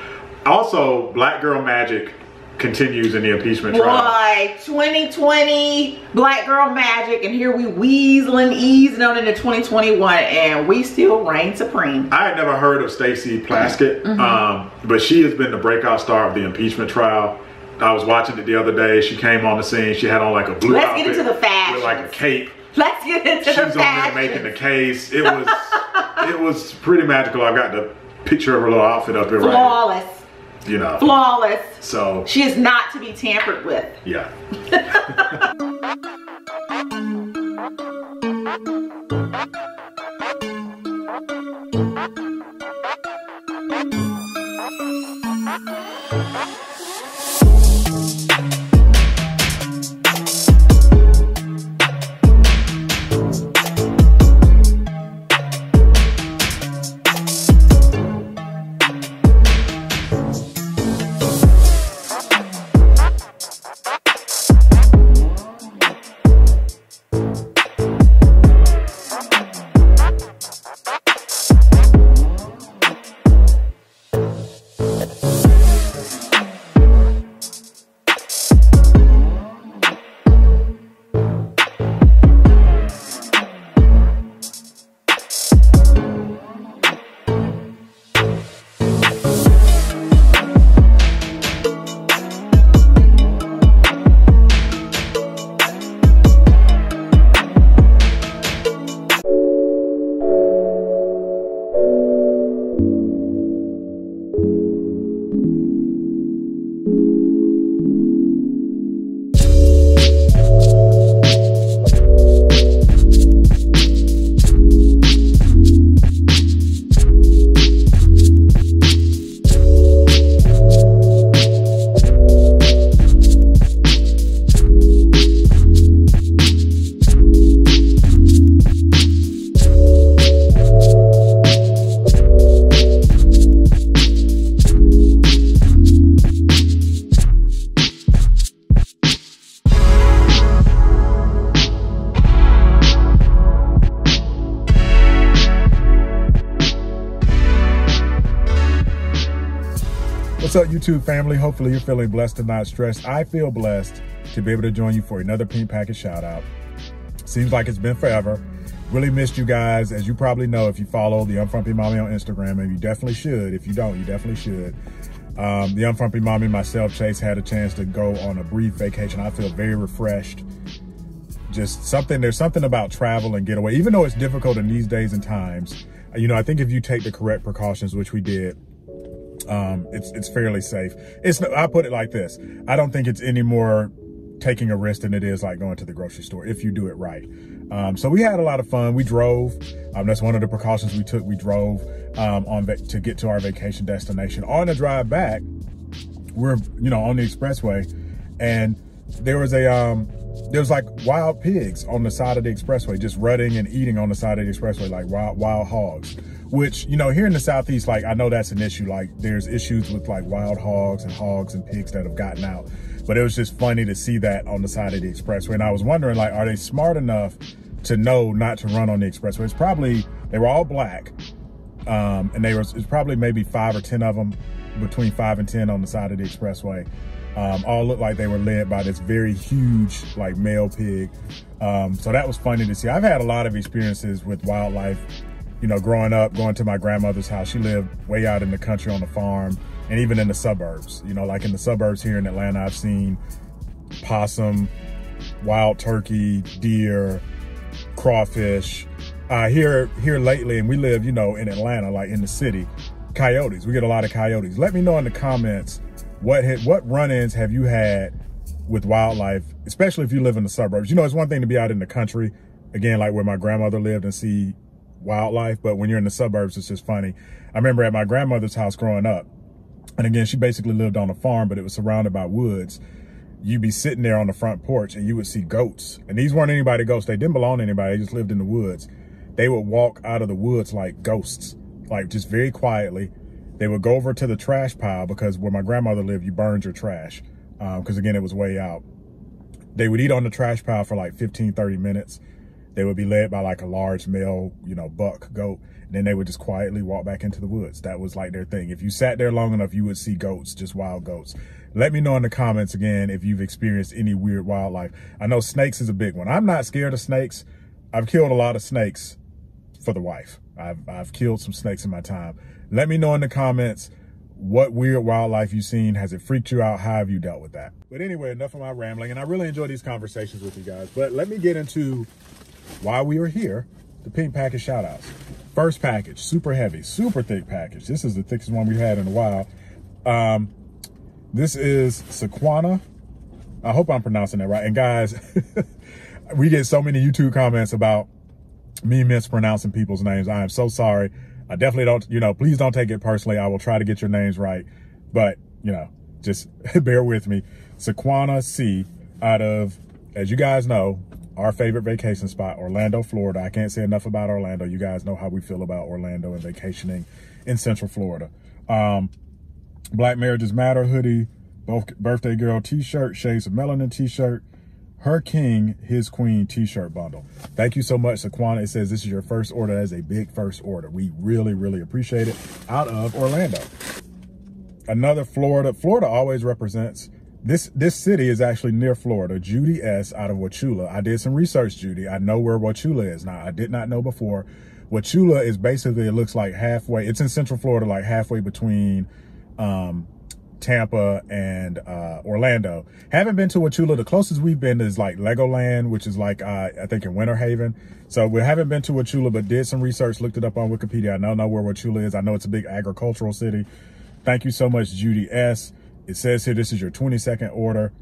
Speaker 1: Also, Black Girl Magic continues in the impeachment trial. Boy, 2020 Black Girl Magic, and here we easing on into 2021, and we still reign supreme. I had never heard of Stacey Plaskett, but she has been the breakout star of the impeachment trial. I was watching it the other day. She came on the scene. She had on like a blue outfit. Let's get into the fashion. With like a cape. Let's get into the fashion. She's on there making the case. It was, it was pretty magical. I've got the picture of her little outfit up here. Flawless. Right. You know. Flawless. So. She is not to be tampered with. Yeah.
Speaker 2: What's up, YouTube family? Hopefully you're feeling blessed and not stressed. I feel blessed to be able to join you for another pink package shout out. Seems like it's been forever. Really missed you guys. As you probably know, if you follow the Unfrumpy Mommy on Instagram, and you definitely should. If you don't, you definitely should. The Unfrumpy Mommy, myself, Chase, had a chance to go on a brief vacation. I feel very refreshed. Just there's something about travel and getaway, even though it's difficult in these days and times. You know, I think if you take the correct precautions, which we did, it's fairly safe. I put it like this. I don't think it's any more taking a risk than it is like going to the grocery store if you do it right. So we had a lot of fun. We drove. That's one of the precautions we took. We drove to get to our vacation destination. On the drive back, we're on the expressway, and there was like wild pigs on the side of the expressway, just rutting and eating on the side of the expressway, like wild hogs. Which, here in the Southeast, like, I know that's an issue. Like, there's issues with like wild hogs and pigs that have gotten out. But it was just funny to see that on the side of the expressway. And I was wondering, like, are they smart enough to know not to run on the expressway? They were all black. And it's probably maybe 5 or 10 of them, between 5 and 10 on the side of the expressway. All looked like they were led by this very huge, like, male pig. So that was funny to see. I've had a lot of experiences with wildlife, growing up, going to my grandmother's house. She lived way out in the country on the farm, and even in the suburbs. Like in the suburbs here in Atlanta, I've seen possum, wild turkey, deer, crawfish. Here lately, and we live, in Atlanta, like in the city, coyotes. We get a lot of coyotes. Let me know in the comments what run-ins have you had with wildlife, especially if you live in the suburbs. It's one thing to be out in the country, again, like where my grandmother lived, and see wildlife, but when you're in the suburbs, it's just funny. I remember at my grandmother's house growing up, and again, she basically lived on a farm, but it was surrounded by woods. You'd be sitting there on the front porch and you would see goats, and these weren't anybody goats. They didn't belong to anybody. They just lived in the woods. They would walk out of the woods like ghosts, like just very quietly. They would go over to the trash pile, because where my grandmother lived, you burned your trash, because again, it was way out. They would eat on the trash pile for like 15, 30 minutes. They would be led by like a large male, buck goat. And then they would just quietly walk back into the woods. That was like their thing. If you sat there long enough, you would see goats, just wild goats. Let me know in the comments again if you've experienced any weird wildlife. I know snakes is a big one. I'm not scared of snakes. I've killed a lot of snakes for the wife. I've killed some snakes in my time. Let me know in the comments what weird wildlife you've seen. Has it freaked you out? How have you dealt with that? But anyway, enough of my rambling. And I really enjoy these conversations with you guys. But let me get into why we are here, the pink package shout outs. First package, super heavy, super thick package. This is the thickest one we've had in a while. This is Sequana. I hope I'm pronouncing that right. And guys, we get so many YouTube comments about me mispronouncing people's names. I am so sorry. I definitely don't, please don't take it personally. I will try to get your names right. But, just bear with me. Sequana C, out of, as you guys know, our favorite vacation spot, Orlando, Florida. I can't say enough about Orlando. You guys know how we feel about Orlando and vacationing in Central Florida. Black Marriages Matter hoodie, both birthday girl t-shirt, Shades of Melanin t-shirt, Her King, His Queen t-shirt bundle. Thank you so much, Sequana. It says this is your first order. That is a big first order. We really, really appreciate it. Out of Orlando. Another Florida. Florida always represents. This city is actually near Florida. Judy S. out of Wauchula. I did some research, Judy. I know where Wauchula is now. I did not know before. Wauchula is basically, it looks like halfway. It's in Central Florida, like halfway between Tampa and Orlando. Haven't been to Wauchula. The closest we've been is like Legoland, which is like, I think in Winter Haven. So we haven't been to Wauchula, but did some research, looked it up on Wikipedia. I now know where Wauchula is. I know it's a big agricultural city. Thank you so much, Judy S. It says here, this is your 22nd order.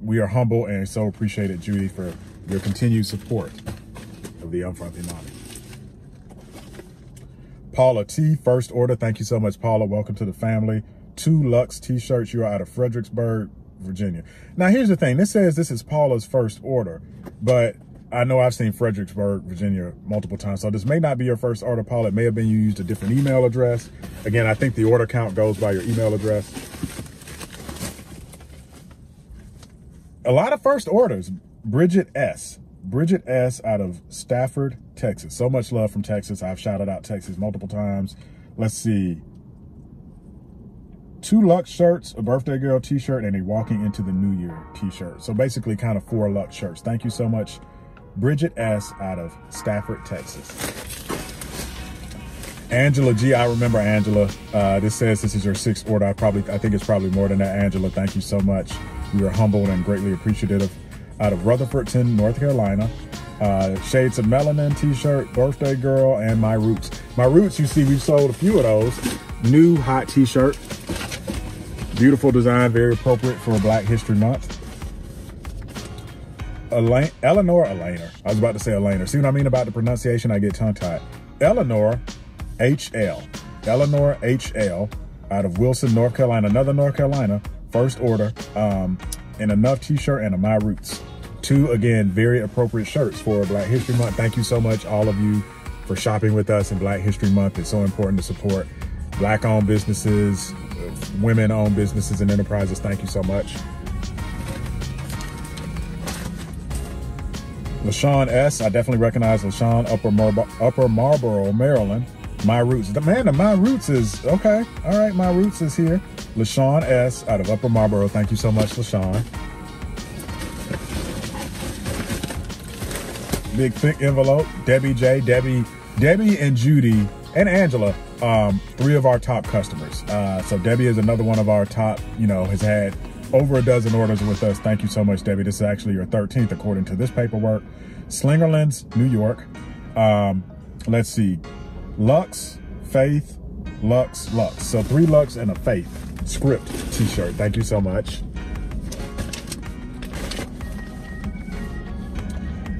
Speaker 2: We are humble and so appreciated, Judy, for your continued support of the Unfrumpy Mommy. Paula T, first order. Thank you so much, Paula. Welcome to the family. 2 Luxe t-shirts. You are out of Fredericksburg, Virginia. Now, here's the thing. This says this is Paula's first order, but I know I've seen Fredericksburg, Virginia multiple times. So this may not be your first order, Paula. It may have been you used a different email address. Again, I think the order count goes by your email address. A lot of first orders. Bridget S. Bridget S. out of Stafford, Texas. So much love from Texas. I've shouted out Texas multiple times. Let's see. 2 Luxe shirts, a birthday girl t-shirt, and a walking into the new year t-shirt. So basically kind of 4 Luxe shirts. Thank you so much, Bridget S. out of Stafford, Texas. Angela G, I remember Angela. This says this is your 6th order. I think it's probably more than that, Angela. Thank you so much. We are humbled and greatly appreciative. Out of Rutherfordton, North Carolina. Shades of Melanin t-shirt, birthday girl, and My Roots. My Roots, you see, we've sold a few of those. New hot t-shirt. Beautiful design, very appropriate for Black History Month. Eleanor. I was about to say Elena. See what I mean about the pronunciation? I get tongue-tied. Eleanor HL. Eleanor HL out of Wilson, North Carolina. Another North Carolina. First order. An Enough t-shirt and a My Roots. 2, again, very appropriate shirts for Black History Month. Thank you so much, all of you, for shopping with us in Black History Month. It's so important to support Black-owned businesses, women-owned businesses and enterprises. Thank you so much. LaShawn S. I definitely recognize LaShawn, Upper Marlboro, Maryland. My Roots. The My Roots is, okay. All right, My Roots is here. LaShawn S. out of Upper Marlboro. Thank you so much, LaShawn. Big thick envelope. Debbie J, Debbie and Judy and Angela, 3 of our top customers. So Debbie is another one of our top, has had over a dozen orders with us. Thank you so much, Debbie. This is actually your 13th according to this paperwork. Slingerlands, New York. Let's see. Lux, Faith, Lux, Lux. So 3 Lux and a Faith script t-shirt. Thank you so much.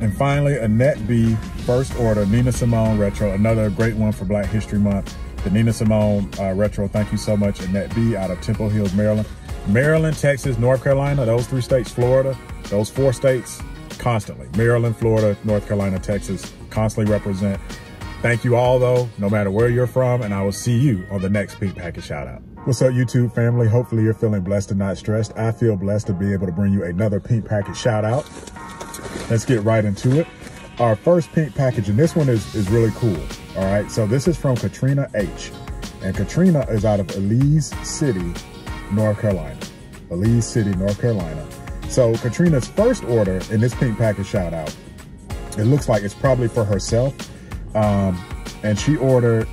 Speaker 2: And finally, Annette B, first order, Nina Simone Retro, another great one for Black History Month. The Nina Simone Retro, thank you so much, Annette B out of Temple Hills, Maryland. Maryland, Texas, North Carolina, those 3 states, Florida, those 4 states, constantly. Maryland, Florida, North Carolina, Texas, constantly represent. Thank you all though, no matter where you're from, and I will see you on the next Pink Package shout out. What's up, YouTube family? Hopefully you're feeling blessed and not stressed. I feel blessed to be able to bring you another Pink Package shout out. Let's get right into it. Our first pink package, and this one is really cool. All right, so this is from Katrina H. And Katrina is out of Elise City, North Carolina. Elise City, North Carolina. So Katrina's first order in this pink package shout out, it looks like it's probably for herself. And she ordered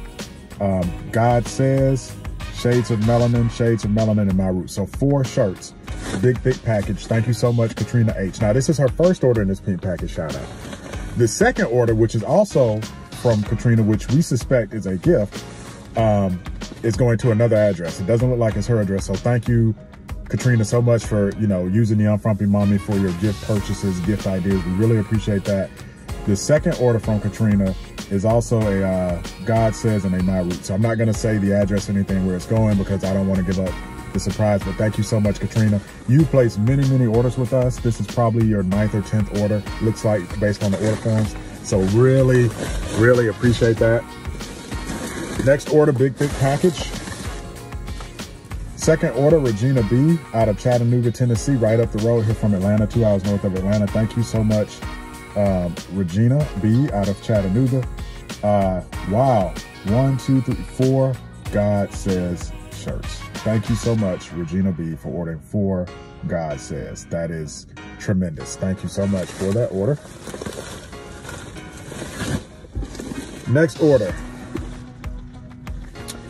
Speaker 2: God Says, Shades of Melanin, and My Roots. So 4 shirts, big, thick package. Thank you so much, Katrina H. Now, this is her first order in this pink package shout out. The second order, which is also from Katrina, which we suspect is a gift, is going to another address. It doesn't look like it's her address. So thank you, Katrina, so much for, using the Unfrumpy Mommy for your gift purchases, gift ideas. We really appreciate that. The second order from Katrina is also a God Says and a My Roots. So I'm not going to say the address or anything where it's going because I don't want to give up the surprise, but thank you so much, Katrina. You placed many, many orders with us. This is probably your 9th or 10th order, looks like, based on the order forms. So really, really appreciate that. Next order, big, thick package. Second order, Regina B out of Chattanooga, Tennessee, right up the road here from Atlanta, 2 hours north of Atlanta. Thank you so much, Regina B out of Chattanooga. Wow, 1, 2, 3, 4 God Says shirts. Thank you so much, Regina B, for ordering 4 God Says. That is tremendous. Thank you so much for that order. Next order.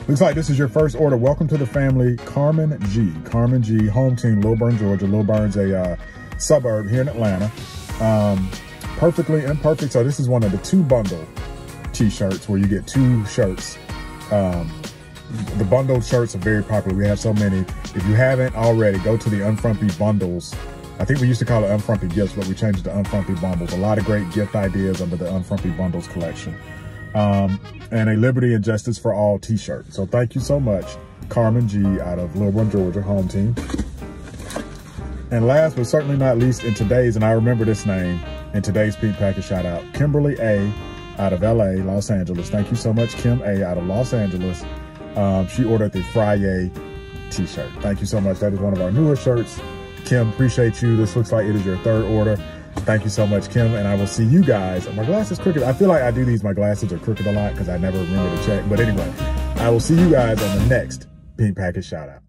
Speaker 2: Looks like this is your first order. Welcome to the family, Carmen G. Carmen G, home team, Lilburn, Georgia. Lilburn's a suburb here in Atlanta. Perfectly Imperfect. So this is one of the 2 bundle t-shirts where you get 2 shirts. The bundled shirts are very popular. We have so many. If you haven't already, go to the Unfrumpy Bundles. I think we used to call it Unfrumpy Gifts, but we changed it to Unfrumpy Bundles. A lot of great gift ideas under the Unfrumpy Bundles collection. And a Liberty and Justice for All t-shirt. So thank you so much, Carmen G out of Lilburn, Georgia, home team. And last but certainly not least in today's, and I remember this name, in today's pink package shout out, Kimberly A out of LA, Los Angeles. Thank you so much, Kim A out of Los Angeles. She ordered the Friday t-shirt. Thank you so much. That is one of our newer shirts. Kim, appreciate you. This looks like it is your 3rd order. Thank you so much, Kim. And I will see you guys. My glasses crooked. I feel like I do these. My glasses are crooked a lot because I never remember to check. But anyway, I will see you guys on the next pink package shout out.